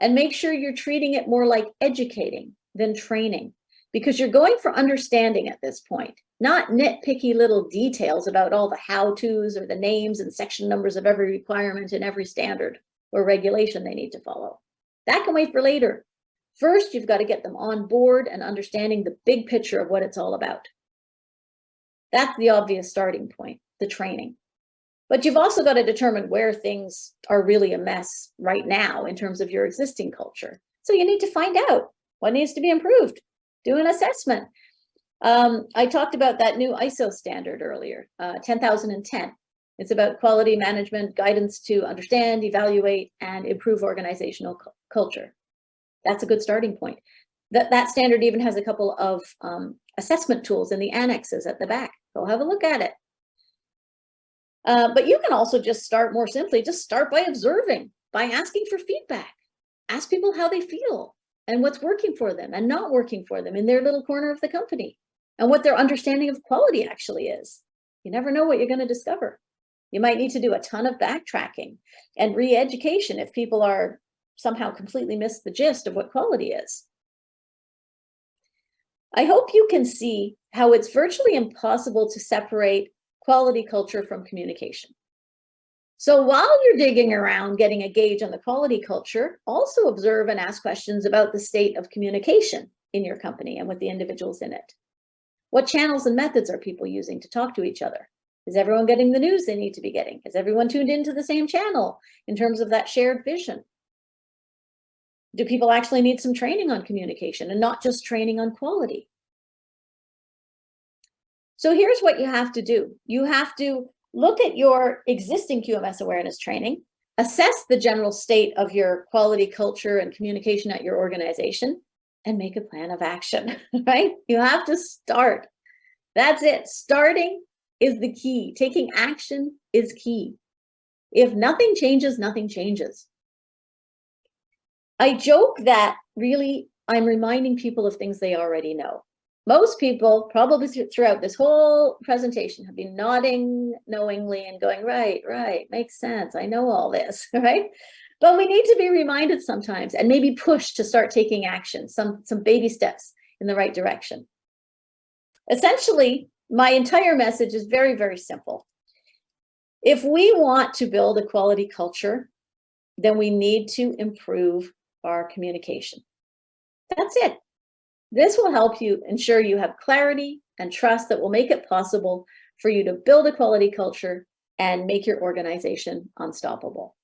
[SPEAKER 1] and make sure you're treating it more like educating than training, because you're going for understanding at this point, not nitpicky little details about all the how-tos or the names and section numbers of every requirement and every standard or regulation they need to follow. That can wait for later. First, you've got to get them on board and understanding the big picture of what it's all about. That's the obvious starting point, the training. But you've also got to determine where things are really a mess right now in terms of your existing culture. So you need to find out what needs to be improved. Do an assessment. I talked about that new ISO standard earlier, 10,010. It's about quality management guidance to understand, evaluate, and improve organizational culture. That's a good starting point. That standard even has a couple of assessment tools in the annexes at the back. Go have a look at it. But you can also just start more simply. Just start by observing, by asking for feedback. Ask people how they feel and what's working for them and not working for them in their little corner of the company, and what their understanding of quality actually is. You never know what you're going to discover. You might need to do a ton of backtracking and re-education if people are somehow completely missed the gist of what quality is. I hope you can see how it's virtually impossible to separate quality culture from communication. So while you're digging around getting a gauge on the quality culture, also observe and ask questions about the state of communication in your company and with the individuals in it. What channels and methods are people using to talk to each other? Is everyone getting the news they need to be getting? Is everyone tuned into the same channel in terms of that shared vision? Do people actually need some training on communication and not just training on quality? So here's what you have to do. You have to look at your existing QMS awareness training, assess the general state of your quality culture and communication at your organization, and make a plan of action, right? You have to start. That's it. Starting is the key. Taking action is key. If nothing changes, nothing changes. I joke that really I'm reminding people of things they already know. Most people probably throughout this whole presentation have been nodding knowingly and going, right, makes sense. I know all this, right? But we need to be reminded sometimes and maybe pushed to start taking action, some baby steps in the right direction. Essentially, my entire message is very, very simple. If we want to build a quality culture, then we need to improve our communication. That's it. This will help you ensure you have clarity and trust that will make it possible for you to build a quality culture and make your organization unstoppable.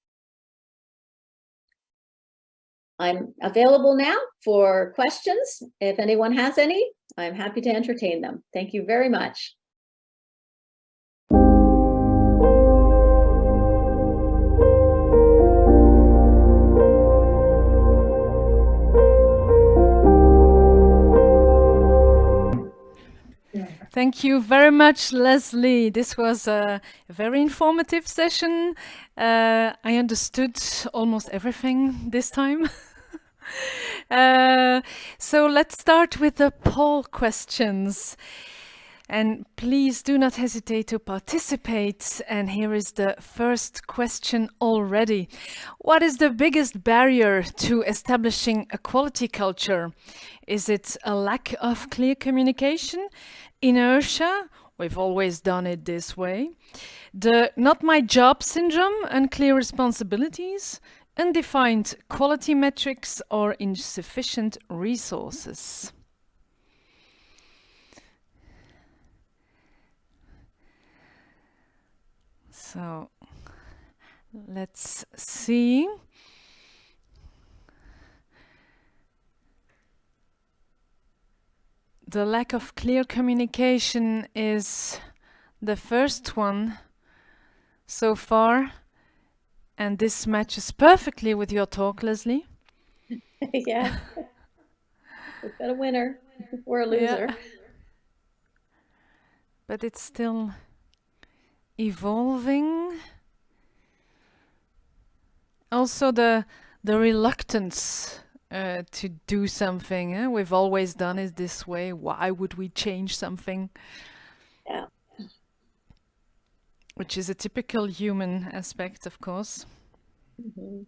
[SPEAKER 1] I'm available now for questions. If anyone has any, I'm happy to entertain them. Thank you very much.
[SPEAKER 2] Thank you very much, Lesley. This was a very informative session. I understood almost everything this time. Uh, so let's start with the poll questions. And please do not hesitate to participate. And here is the first question already. What is the biggest barrier to establishing a quality culture? Is it a lack of clear communication, inertia? We've always done it this way. The not my job syndrome, unclear responsibilities, undefined quality metrics, or insufficient resources. So let's see. The lack of clear communication is the first one so far, and this matches perfectly with your talk, Lesley.
[SPEAKER 1] Yeah, we've got a winner or a
[SPEAKER 2] Yeah,
[SPEAKER 1] loser.
[SPEAKER 2] but it's still evolving. Also, the reluctance to do something. We've always done it this way. Why would we change something?
[SPEAKER 1] Yeah.
[SPEAKER 2] Which is a typical human aspect, of course.
[SPEAKER 1] Mhm.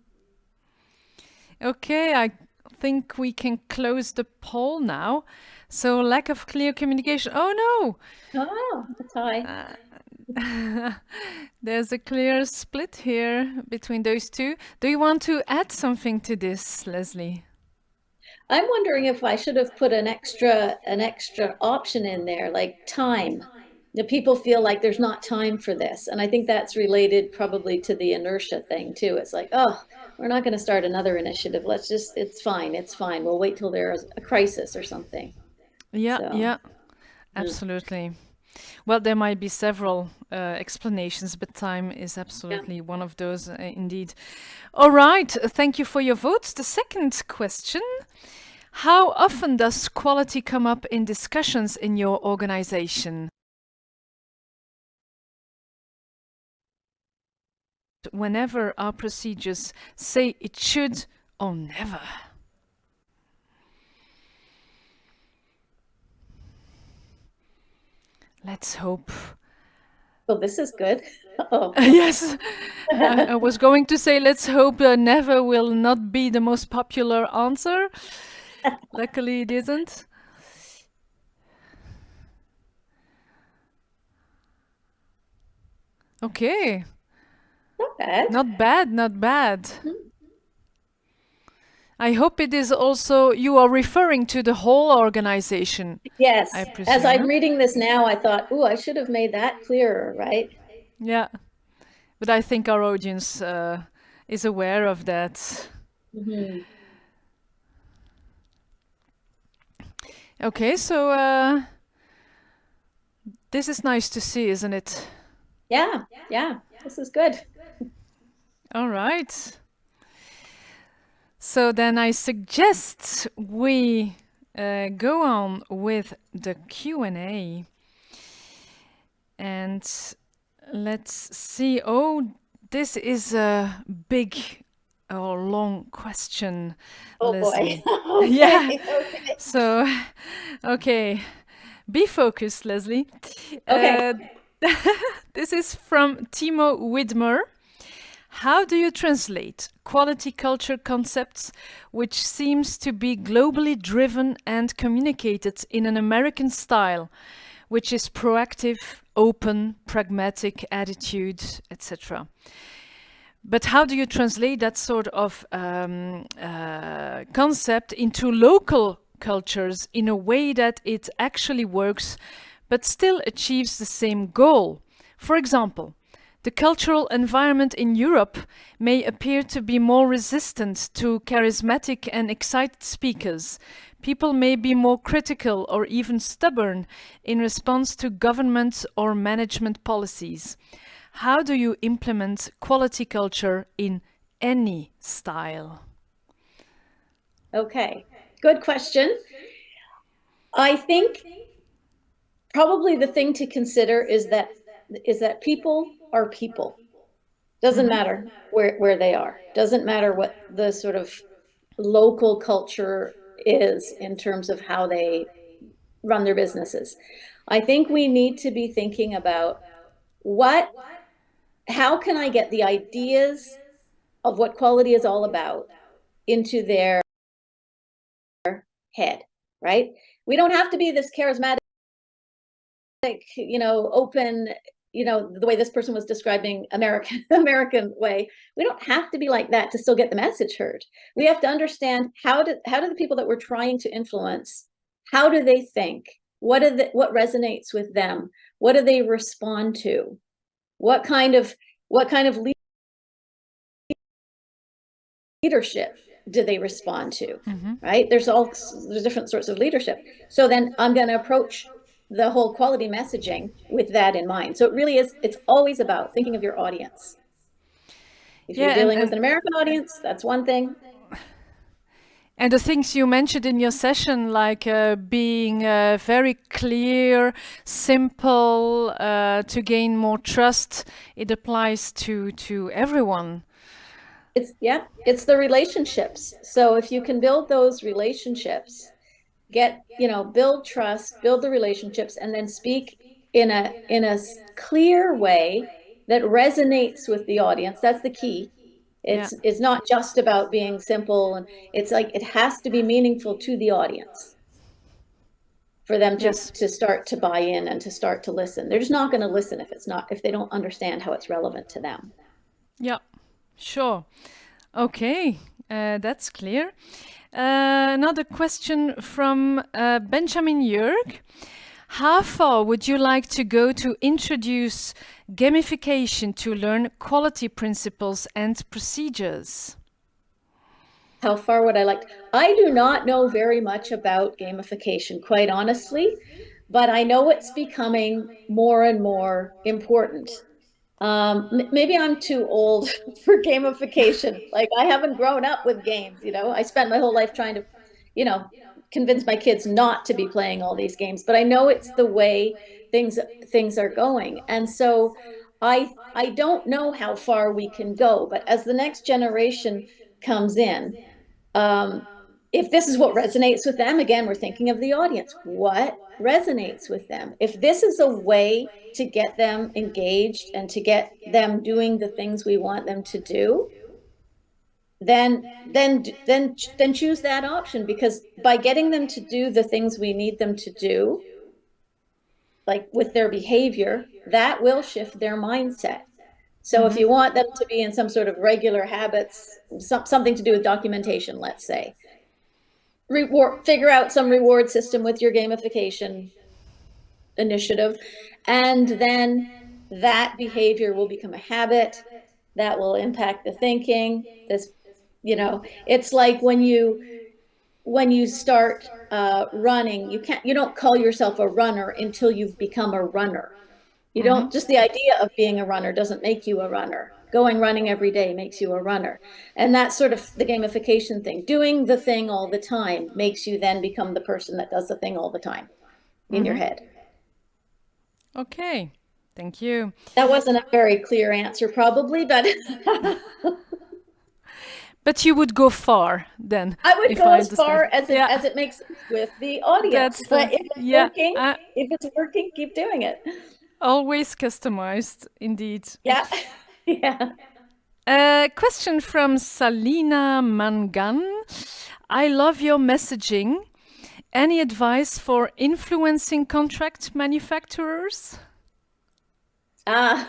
[SPEAKER 2] Okay, I think we can close the poll now. So, lack of clear communication. Oh
[SPEAKER 1] Oh, a tie.
[SPEAKER 2] no! There's a clear split here between those two. Do you want to add something to this, Lesley?
[SPEAKER 1] I'm wondering if I should have put an extra option in there, like time. The people feel like there's not time for this. And I think that's related probably to the inertia thing too. It's like, oh, we're not going to start another initiative. Let's just, it's fine. It's fine. We'll wait till there's a crisis or something.
[SPEAKER 2] Yeah,
[SPEAKER 1] So,
[SPEAKER 2] yeah,
[SPEAKER 1] mm,
[SPEAKER 2] absolutely. Well, there might be several explanations, but time is
[SPEAKER 1] yeah.
[SPEAKER 2] absolutely one of those, indeed. All right, thank you for your votes. The second question: how often does quality come up in discussions in your organization? Whenever our procedures say it should or never? Let's hope.
[SPEAKER 1] Oh, this is good. Oh,
[SPEAKER 2] Yes, I was going to say let's hope never will not be the most popular answer. Luckily, it isn't. Okay,
[SPEAKER 1] not bad.
[SPEAKER 2] not bad, not bad.
[SPEAKER 1] Mhm.
[SPEAKER 2] I hope it is also you are referring to the whole organization, I
[SPEAKER 1] Yes. As
[SPEAKER 2] presume.
[SPEAKER 1] I'm
[SPEAKER 2] Huh?
[SPEAKER 1] reading this now, I thought, oh, I should have made that clearer, right?
[SPEAKER 2] Yeah, but I think our audience is aware of that.
[SPEAKER 1] Hmm.
[SPEAKER 2] Okay, so this is nice to see, isn't it?
[SPEAKER 1] Yeah. Yeah. This is good.
[SPEAKER 2] All right. So then I suggest we go on with the Q&A. And let's see. Oh, this is a big or long question,
[SPEAKER 1] Oh boy.
[SPEAKER 2] Lesley. Yeah.
[SPEAKER 1] Okay. Okay.
[SPEAKER 2] So, okay. Be focused, Lesley.
[SPEAKER 1] Okay.
[SPEAKER 2] Uh, this is from Timo Widmer. How do you translate quality culture concepts, which seems to be globally driven and communicated in an American style, which is proactive, open, pragmatic attitude, etc.? But how do you translate that sort of concept into local cultures in a way that it actually works but still achieves the same goal? For example, the cultural environment in Europe may appear to be more resistant to charismatic and excited speakers. People may be more critical or even stubborn in response to government or management policies. How do you implement quality culture in any style?
[SPEAKER 1] Okay. Good question. I think probably the thing to consider is that people are people. Doesn't matter where they are. Doesn't matter what the sort of local culture is in terms of how they run their businesses. I think we need to be thinking about what, how can I get the ideas of what quality is all about into their head, right? We don't have to be this charismatic, open, the way this person was describing American way. We don't have to be like that to still get the message heard. We have to understand how do the people that we're trying to influence, how do they think? What resonates with them? What do they respond to? What kind of leadership do they respond to? Right? There's different sorts of leadership. So then I'm going to approach the whole quality messaging with that in mind. So it really is, it's always about thinking of your audience. If you're dealing with an American audience, that's one thing.
[SPEAKER 2] And the things you mentioned in your session, like being very clear, simple, to gain more trust, it applies to everyone.
[SPEAKER 1] It's the relationships. So if you can build those relationships, build trust, build the relationships, and then speak in a clear way that resonates with the audience. That's the key. It's not just about being simple, and it's like it has to be meaningful to the audience for them to start to buy in and to start to listen. They're just not going to listen if they don't understand how it's relevant to them.
[SPEAKER 2] Yeah, sure. Okay, that's clear. Another question from Benjamin Jörg. How far would you like to go to introduce gamification to learn quality principles and procedures?
[SPEAKER 1] How far would I like? I do not know very much about gamification, quite honestly, but I know it's becoming more and more important. Maybe I'm too old for gamification. Like I haven't grown up with games, I spent my whole life trying to, convince my kids not to be playing all these games, but I know it's the way things are going. And so I don't know how far we can go, but as the next generation comes in, if this is what resonates with them, again, we're thinking of the audience. What resonates with them? If this is a way to get them engaged and to get them doing the things we want them to do, then choose that option, because by getting them to do the things we need them to do, like with their behavior, that will shift their mindset. So if you want them to be in some sort of regular habits, something to do with documentation, let's say, figure out some reward system with your gamification initiative, and then that behavior will become a habit that will impact the thinking. It's like when you start running, you don't call yourself a runner until you've become a runner. You don't, just the idea of being a runner doesn't make you a runner. Going running every day makes you a runner. And that's sort of the gamification thing. Doing the thing all the time makes you then become the person that does the thing all the time in your head.
[SPEAKER 2] Okay, thank you.
[SPEAKER 1] That wasn't a very clear answer probably, but
[SPEAKER 2] but you would go far then.
[SPEAKER 1] I would go as far as it makes sense with the audience. But if it's working, keep doing it.
[SPEAKER 2] Always customized, indeed.
[SPEAKER 1] Yeah. Yeah.
[SPEAKER 2] A question from Salina Mangan. I love your messaging. Any advice for influencing contract manufacturers?
[SPEAKER 1] I'm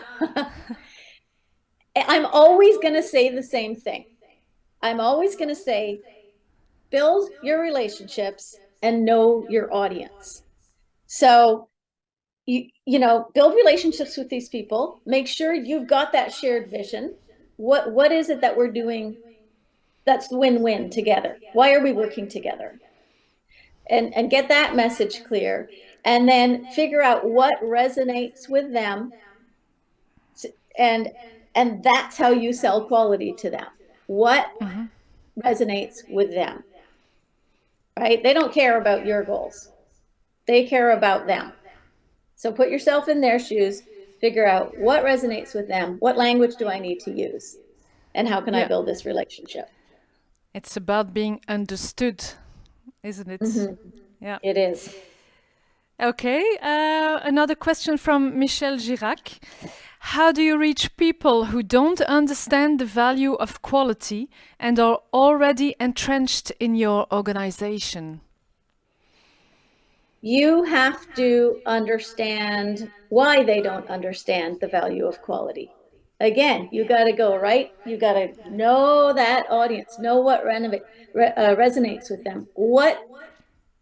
[SPEAKER 1] always going to say the same thing. I'm always going to say, build your relationships and know your audience. So build relationships with these people. Make sure you've got that shared vision. What is it that we're doing that's win-win together? Why are we working together? And get that message clear, and then figure out what resonates with them, and that's how you sell quality to them. What resonates with them, right? They don't care about your goals. They care about them. So put yourself in their shoes, figure out what resonates with them, what language do I need to use, and how can I
[SPEAKER 2] Yeah.
[SPEAKER 1] build this relationship?
[SPEAKER 2] It's about being understood, isn't it?
[SPEAKER 1] Mhm.
[SPEAKER 2] Yeah.
[SPEAKER 1] It is.
[SPEAKER 2] Okay, another question from Michel Girac. How do you reach people who don't understand the value of quality and are already entrenched in your organization?
[SPEAKER 1] You have to understand why they don't understand the value of quality. Again, you got to go right. You got to know that audience, know what resonates with them, what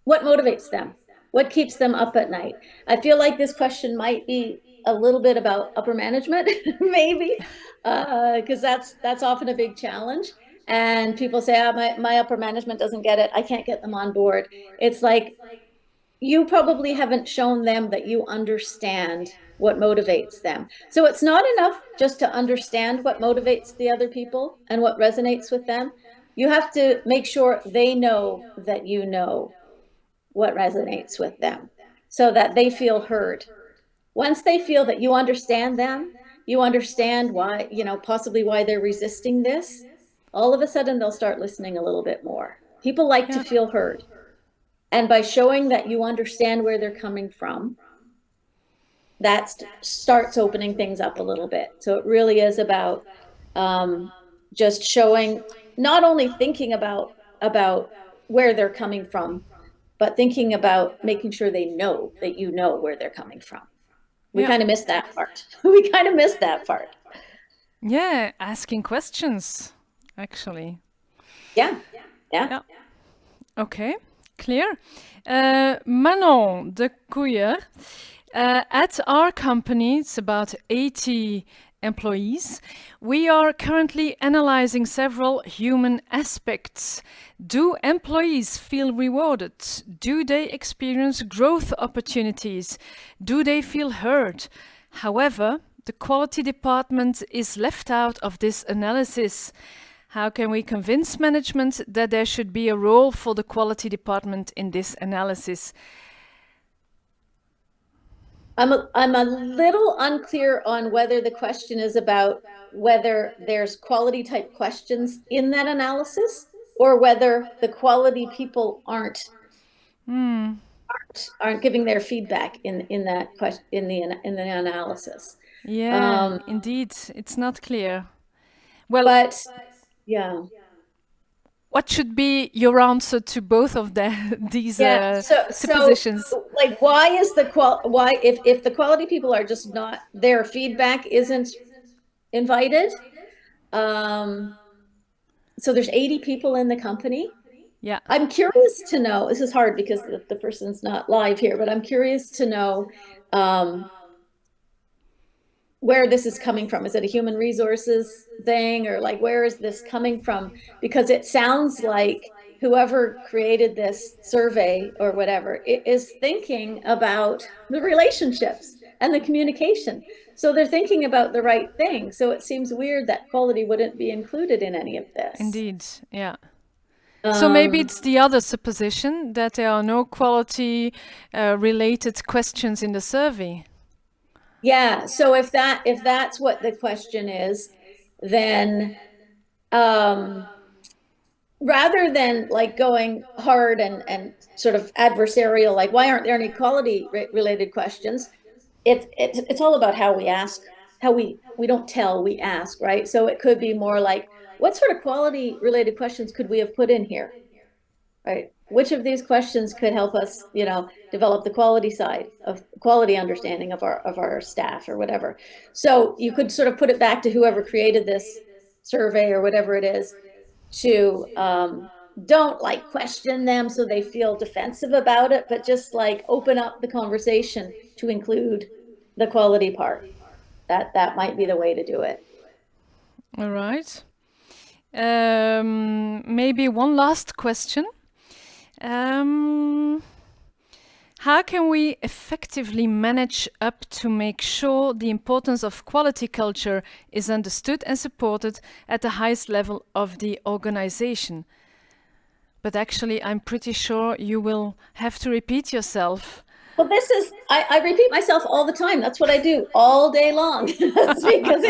[SPEAKER 1] motivates them, what keeps them up at night. I feel like this question might be a little bit about upper management, maybe, because that's often a big challenge. And people say, oh, my upper management doesn't get it. I can't get them on board. It's like, you probably haven't shown them that you understand what motivates them. So it's not enough just to understand what motivates the other people and what resonates with them. You have to make sure they know that you know what resonates with them so that they feel heard. Once they feel that you understand them, you understand why, possibly why they're resisting this, all of a sudden they'll start listening a little bit more. People like to
[SPEAKER 2] Yeah.
[SPEAKER 1] feel heard. And by showing that you understand where they're coming from, that starts opening things up a little bit. So it really is about just showing, not only thinking about where they're coming from, but thinking about making sure they know that you know where they're coming from. We
[SPEAKER 2] Yeah.
[SPEAKER 1] kind of missed that part. We kind of missed that part.
[SPEAKER 2] Yeah, asking questions, actually.
[SPEAKER 1] Yeah. Yeah.
[SPEAKER 2] Yeah. Okay, clear. Manon de Couyer, at our company, it's about 80 employees. We are currently analyzing several human aspects. Do employees feel rewarded? Do they experience growth opportunities? Do they feel heard? However, the quality department is left out of this analysis. How can we convince management that there should be a role for the quality department in this analysis?
[SPEAKER 1] I'm a little unclear on whether the question is about whether there's quality type questions in that analysis or whether the quality people aren't giving their feedback in that question in the analysis.
[SPEAKER 2] Yeah, indeed, it's not clear. Well,
[SPEAKER 1] But yeah.
[SPEAKER 2] what should be your answer to both of these
[SPEAKER 1] Yeah, so
[SPEAKER 2] suppositions?
[SPEAKER 1] like why if the quality people are just not, their feedback isn't invited, so there's 80 people in the company.
[SPEAKER 2] Yeah.
[SPEAKER 1] I'm curious to know, this is hard because the person's not live here, but I'm curious to know where this is coming from. Is it a human resources thing, or like where is this coming from? Because it sounds like whoever created this survey or whatever is thinking about the relationships and the communication. So they're thinking about the right thing. So it seems weird that quality wouldn't be included in any of this.
[SPEAKER 2] Indeed, yeah. So maybe it's the other supposition that there are no quality related questions in the survey.
[SPEAKER 1] Yeah, so if that's what the question is, then rather than like going hard and sort of adversarial, like why aren't there any quality related questions? It's all about how we ask, how we don't tell, we ask, right? So it could be more like, what sort of quality related questions could we have put in here? Right? Which of these questions could help us, develop the quality side of quality understanding of our staff or whatever. So you could sort of put it back to whoever created this survey or whatever it is to don't like question them so they feel defensive about it, but just like open up the conversation to include the quality part. That might be the way to do it.
[SPEAKER 2] All right. Maybe one last question. How can we effectively manage up to make sure the importance of quality culture is understood and supported at the highest level of the organization? But actually, I'm pretty sure you will have to repeat yourself.
[SPEAKER 1] Well, this is, I repeat myself all the time. That's what I do all day long. That's because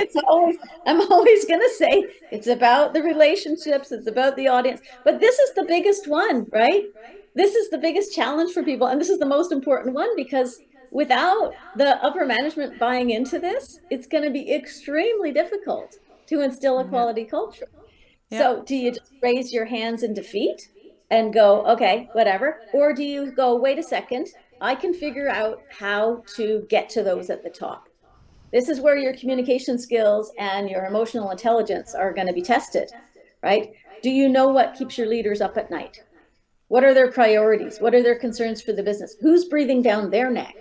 [SPEAKER 1] I'm always going to say it's about the relationships, it's about the audience. But this is the biggest one, right? This is the biggest challenge for people. And this is the most important one because without the upper management buying into this, it's going to be extremely difficult to instill a quality culture. So do you just raise your hands in defeat and go, okay, whatever? Or do you go, wait a second, I can figure out how to get to those at the top. This is where your communication skills and your emotional intelligence are going to be tested, right? Do you know what keeps your leaders up at night? What are their priorities? What are their concerns for the business? Who's breathing down their neck?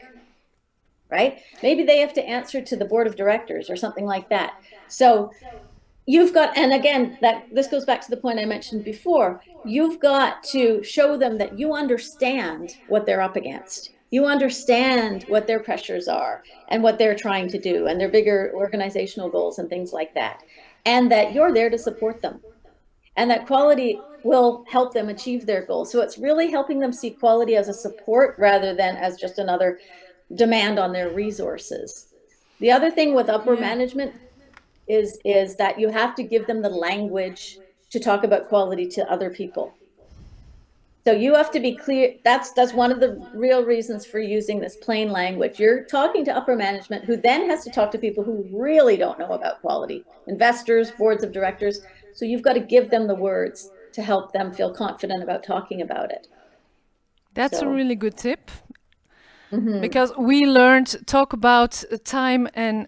[SPEAKER 1] Right? Maybe they have to answer to the board of directors or something like that. So you've got, and again, this goes back to the point I mentioned before, you've got to show them that you understand what they're up against. You understand what their pressures are and what they're trying to do and their bigger organizational goals and things like that. And that you're there to support them. And that quality will help them achieve their goals. So it's really helping them see quality as a support rather than as just another demand on their resources. The other thing with upper management is that you have to give them the language to talk about quality to other people. So you have to be clear. That's one of the real reasons for using this plain language. You're talking to upper management who then has to talk to people who really don't know about quality, investors, boards of directors. So you've got to give them the words to help them feel confident about talking about it.
[SPEAKER 2] That's a really good tip. Because we learned talk about time and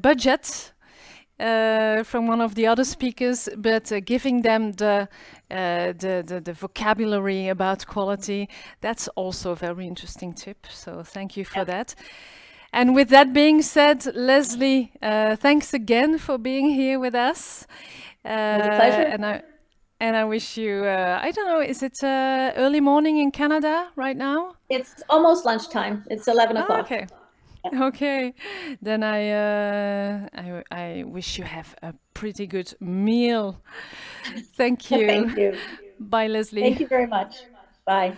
[SPEAKER 2] budget from one of the other speakers, but giving them the vocabulary about quality, that's also a very interesting tip. So thank you for that. And with that being said, Lesley, thanks again for being here with us.
[SPEAKER 1] It was a pleasure.
[SPEAKER 2] And I wish you, I don't know, is it early morning in Canada right now?
[SPEAKER 1] It's almost lunchtime. It's 11 o'clock.
[SPEAKER 2] Okay. Okay, then I wish you have a pretty good meal. Thank you.
[SPEAKER 1] Thank you.
[SPEAKER 2] Bye, Lesley.
[SPEAKER 1] Thank you very much. Bye.